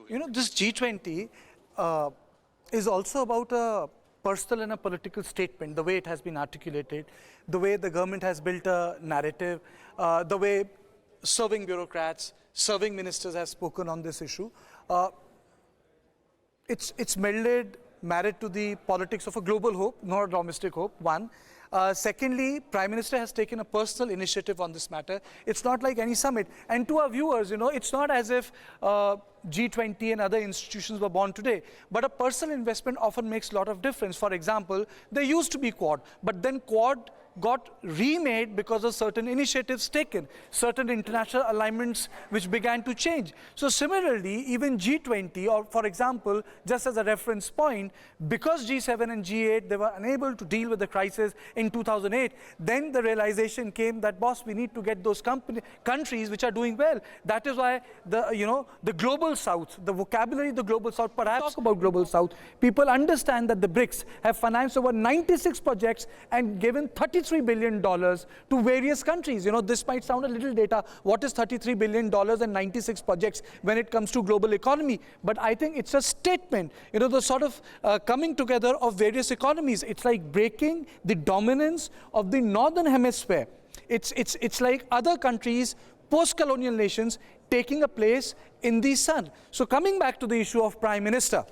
You know, this G20 is also about a personal and a political statement, the way it has been articulated, the way the government has built a narrative, the way serving bureaucrats, serving ministers have spoken on this issue. It's married to the politics of a global hope, not a domestic hope, one. Secondly, Prime Minister has taken a personal initiative on this matter. It's not like any summit. And to our viewers, you know, it's not as if G20 and other institutions were born today. But a personal investment often makes a lot of difference. For example, there used to be Quad, but then Quad got remade because of certain initiatives taken, certain international alignments which began to change. So similarly, even G20, or for example, just as a reference point, because G7 and G8, they were unable to deal with the crisis in 2008, then the realization came that, boss, we need to get those countries which are doing well. That is why the global south, the vocabulary of the global south, perhaps talk about global south, people understand that the BRICS have financed over 96 projects and given $33 billion to various countries. You know, this might sound a little data. What is $33 billion and 96 projects when it comes to global economy? But I think it's a statement, you know, the sort of coming together of various economies. It's like breaking the dominance of the northern hemisphere. It's like other countries, post-colonial nations, taking a place in the sun. So coming back to the issue of Prime Minister,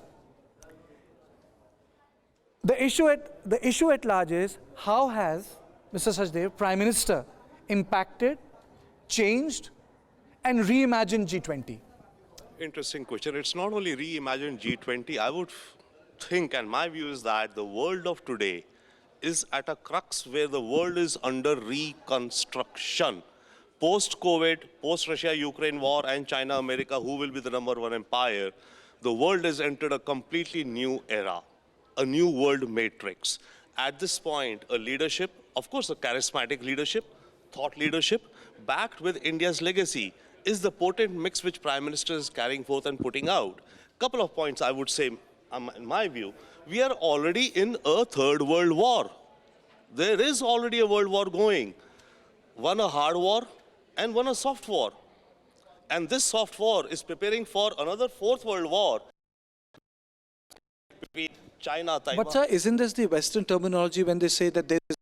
the issue at large is, how has Mr. Sachdev, Prime Minister, impacted, changed, and reimagined G20? Interesting question. It's not only reimagined G20. I would think, and my view is that the world of today is at a crux where the world is under reconstruction. Post-COVID, post-Russia-Ukraine war and China-America, who will be the #1 empire, the world has entered a completely new era, a new world matrix. At this point, a leadership, of course a charismatic leadership, thought leadership, backed with India's legacy, is the potent mix which Prime Minister is carrying forth and putting out. Couple of points I would say, in my view, we are already in a third world war. There is already a world war going. One a hard war and one a soft war. And this soft war is preparing for another fourth world war between China, Taiwan. But sir, isn't this the Western terminology when they say that there is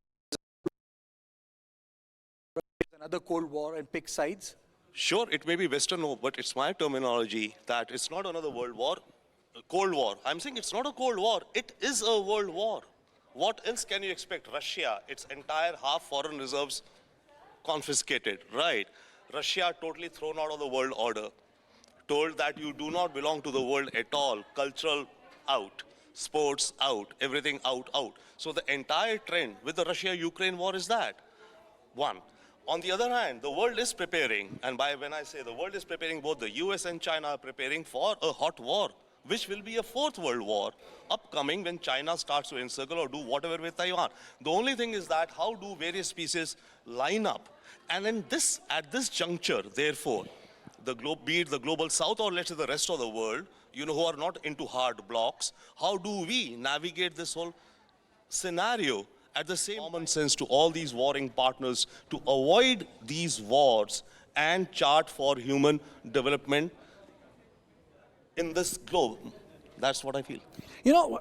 another Cold War and pick sides? Sure, it may be Western, but it's my terminology that it's not another world war, Cold War. I'm saying it's not a Cold War, it is a world war. What else can you expect? Russia, its entire half foreign reserves confiscated, right? Russia totally thrown out of the world order, told that you do not belong to the world at all, cultural out, sports out, everything out. So the entire trend with the Russia-Ukraine war is that. One. On the other hand, the world is preparing, and when I say the world is preparing, both the US and China are preparing for a hot war, which will be a fourth world war upcoming when China starts to encircle or do whatever with Taiwan. The only thing is that how do various pieces line up? And at this juncture, therefore, be it the global south or let's say the rest of the world, you know, who are not into hard blocks, how do we navigate this whole scenario at the same common sense to all these warring partners to avoid these wars and chart for human development in this globe? That's what I feel. You know,